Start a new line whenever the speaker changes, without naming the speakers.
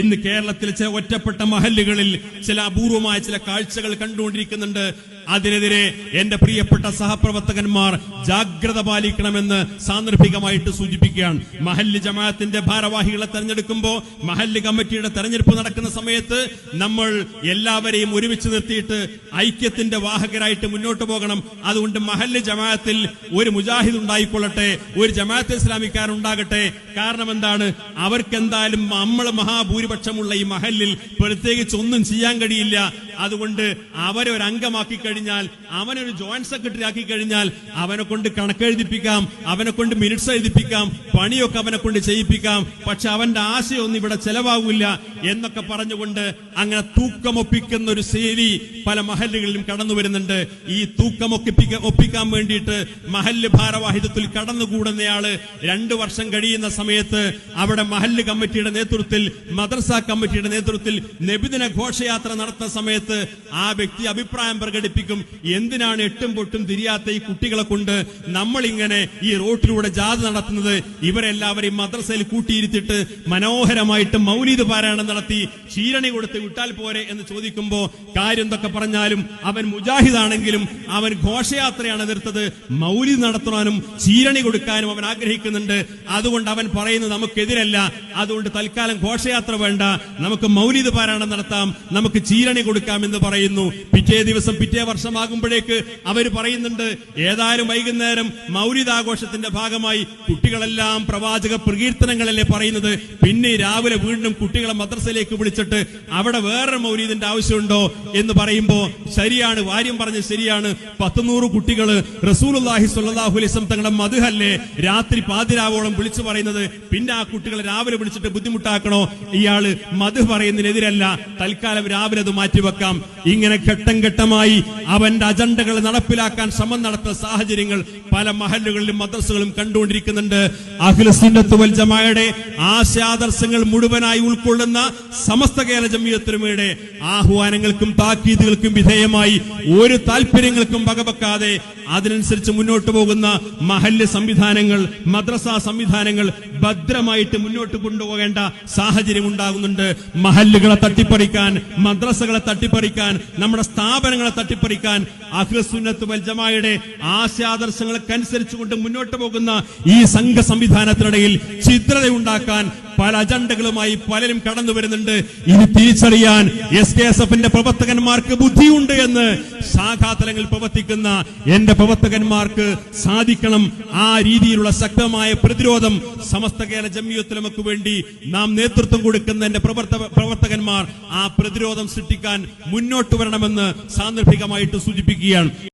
ഇന്ന് കേരളത്തിലെ ചില ഒറ്റപ്പെട്ട മഹല്ലുകളിൽ ചില അപൂർവമായ ചില കാഴ്ചകൾ കണ്ടുകൊണ്ടിരിക്കുന്നുണ്ട്. അതിനെതിരെ എന്റെ പ്രിയപ്പെട്ട സഹപ്രവർത്തകന്മാർ ജാഗ്രത പാലിക്കണമെന്ന് സാന്ദർഭികമായിട്ട് സൂചിപ്പിക്കുകയാണ്. മഹല്ല് ജമാഅത്തിന്റെ ഭാരവാഹികളെ തെരഞ്ഞെടുക്കുമ്പോൾ, മഹല്ല് കമ്മിറ്റിയുടെ തെരഞ്ഞെടുപ്പ് നടക്കുന്ന സമയത്ത് നമ്മൾ എല്ലാവരെയും ഒരുമിച്ച് നിർത്തിയിട്ട് ഐക്യത്തിന്റെ വാഹകരായിട്ട് മുന്നോട്ട് പോകണം. അതുകൊണ്ട് മഹല്ല് ജമാഅത്തിൽ ഒരു മുജാഹിദ് ഉണ്ടായിക്കൊള്ളട്ടെ, ഒരു ജമാഅത്ത് ഇസ്ലാമിക്കാരുണ്ടാകട്ടെ. കാരണം എന്താണ്, അവർക്കെന്തായാലും നമ്മൾ മഹാഭൂരിപക്ഷമുള്ള ഈ മഹല്ലിൽ പ്രത്യേകിച്ച് ഒന്നും ചെയ്യാൻ കഴിയില്ല. അതുകൊണ്ട് അവരെ ഒരു അംഗമാക്കി കഴിഞ്ഞാൽ, അവനൊരു ജോയിന്റ് സെക്രട്ടറി ആക്കി കഴിഞ്ഞാൽ അവനെ കൊണ്ട് കണക്കെഴുതിപ്പിക്കാം, അവനെ കൊണ്ട് മിനിറ്റ്സ് എഴുതിപ്പിക്കാം, പണിയൊക്കെ അവനെ കൊണ്ട് ചെയ്യിപ്പിക്കാം. പക്ഷെ അവന്റെ ആശയമൊന്നും ഇവിടെ ചെലവാകില്ല എന്നൊക്കെ പറഞ്ഞുകൊണ്ട് അങ്ങനെ തൂക്കമൊപ്പിക്കുന്ന ഒരു ശൈലി പല മഹല്ലുകളിലും കടന്നു വരുന്നുണ്ട്. ഈ ഒപ്പിക്കാൻ വേണ്ടിയിട്ട് മഹല്ല് ഭാരവാഹിത്വത്തിൽ കടന്നുകൂടുന്നയാള് 2 വർഷം കഴിയുന്ന സമയത്ത് അവിടെ മഹല്ല് കമ്മിറ്റിയുടെ നേതൃത്വത്തിൽ, മദ്രസ കമ്മിറ്റിയുടെ നേതൃത്വത്തിൽ നബിദിന ഘോഷയാത്ര നടത്തുന്ന സമയത്ത് ആ വ്യക്തി അഭിപ്രായം പ്രകടിപ്പിക്കും, എന്തിനാണ് എട്ടും പൊട്ടും തിരിയാത്ത ഈ കുട്ടികളെ കൊണ്ട് നമ്മൾ ഇങ്ങനെ ഈ റോട്ടിലൂടെ ജാഥ നടത്തുന്നത്? ഇവരെല്ലാവരെയും മദ്രസയിൽ കൂട്ടിയിരുത്തിയിട്ട് മനോഹരമായിട്ട് മൗലീദ് പാരായണം നടത്തി ചീരണി കൊടുത്ത് വിട്ടാൽ പോരെ എന്ന് ചോദിക്കുമ്പോ, കാര്യം എന്തൊക്കെ പറഞ്ഞാലും അവൻ മുജാഹിദാണെങ്കിലും അവൻ ഘോഷയാത്രയാണ് എതിർത്തത്. മൗലീദ് നടത്താനും ചീരണി കൊടുക്കാനും അവൻ ആഗ്രഹിക്കുന്നുണ്ട്. അതുകൊണ്ട് അവൻ പറയുന്നത് നമുക്കെതിരല്ല, അതുകൊണ്ട് തൽക്കാലം ഘോഷയാത്ര വേണ്ട, നമുക്ക് മൗലീദ് പാരായണം നടത്താം, നമുക്ക് ചീരണി കൊടുക്കാം എന്ന് പറയുന്നു. പിറ്റേ ദിവസം പിറ്റേ വർഷമാകുമ്പോഴേക്ക് അവർ പറയുന്നുണ്ട്, ഏതായാലും വൈകുന്നേരം മൗലിദ് ആഘോഷത്തിന്റെ ഭാഗമായി കുട്ടികളെല്ലാം പ്രവാചക പ്രകീർത്തനങ്ങളല്ലേ പറയുന്നത്, പിന്നെ രാവിലെ വീണ്ടും കുട്ടികളെ മദ്രസയിലേക്ക് വിളിച്ചിട്ട് അവിടെ വേറെ മൗലിദിന്റെ ആവശ്യമുണ്ടോ എന്ന് പറയുമ്പോ, ശരിയാണ്, വാര്യം പറഞ്ഞ് ശരിയാണ്, 100 കുട്ടികള് റസൂലുള്ളാഹി സ്വല്ലല്ലാഹു അലൈഹി വസല്ലം തങ്ങളുടെ മദ്ഹല്ലേ രാത്രി പാതിരാവോളം വിളിച്ചു പറയുന്നത്, പിന്നെ ആ കുട്ടികളെ രാവിലെ വിളിച്ചിട്ട് ബുദ്ധിമുട്ടാക്കണോ? ഇയാള് മദ്ഹ് പറയുന്നതിനെതിരല്ല, തൽക്കാലം രാവിലെ അത് മാറ്റിവെക്കാം. ഇങ്ങനെ ഘട്ടം ഘട്ടമായി അവന്റെ അജണ്ടകൾ നടപ്പിലാക്കാൻ ശ്രമം നടത്തുന്ന സാഹചര്യങ്ങൾ പല മഹല്ലുകളിലും മദ്രസകളും കണ്ടുകൊണ്ടിരിക്കുന്നുണ്ട്. അഹ്ലുസുന്നത്ത് വൽ ജമാഅയുടെ ആശയാദർശങ്ങൾ മുഴുവനായി ഉൾക്കൊള്ളുന്ന സമസ്ത കേരള ജംഇയ്യത്തുൽ ഉലമയുടെ ആഹ്വാനങ്ങൾക്കും താക്കീതുകൾക്കും വിധേയമായി ഒരു താല്പര്യങ്ങൾക്കും വകവെക്കാതെ അതിനനുസരിച്ച് മുന്നോട്ട് പോകുന്ന മഹല്ല് സംവിധാനങ്ങൾ, മദ്രസ സംവിധാനങ്ങൾ ഭദ്രമായിട്ട് മുന്നോട്ട് കൊണ്ടുപോകേണ്ട സാഹചര്യം ഉണ്ടാകുന്നുണ്ട്. മഹല്ലുകളെ തട്ടിപ്പറിക്കാൻ, മദ്രസകളെ തട്ടിപ്പറിക്കാൻ, നമ്മുടെ സ്ഥാപനങ്ങളെ തട്ടിപ്പറിക്കാൻ അഹ്ലുസുന്നത്ത് വൽ ജമാഅയുടെ ആശയാദർശങ്ങൾക്കനുസരിച്ചുകൊണ്ട് മുന്നോട്ട് പോകുന്ന ഈ സംഘ സംവിധാനത്തിനിടയിൽ ഛിദ്രതയുണ്ടാക്കാൻ പല അജണ്ടകളുമായി പലരും കടന്നു വരുന്നുണ്ട്. ഇത് തിരിച്ചറിയാൻ SKSF-ന്റെ പ്രവർത്തകന്മാർക്ക് ബുദ്ധിയുണ്ട് എന്ന് ശാഖാതലങ്ങളിൽ പ്രവർത്തിക്കുന്ന എന്റെ പ്രവർത്തകന്മാർക്ക് സാധിക്കണം. ആ രീതിയിലുള്ള ശക്തമായ പ്രതിരോധം സമസ്ത കേരള ജംഇയ്യത്തുൽ ഉലമയ്ക്ക് വേണ്ടി നാം നേതൃത്വം കൊടുക്കുന്ന എന്റെ പ്രവർത്തകന്മാർ ആ പ്രതിരോധം സൃഷ്ടിക്കാൻ മുന്നോട്ട് വരണമെന്ന് സാന്ദർഭികമായിട്ട് സൂചിപ്പിക്കുകയാണ്.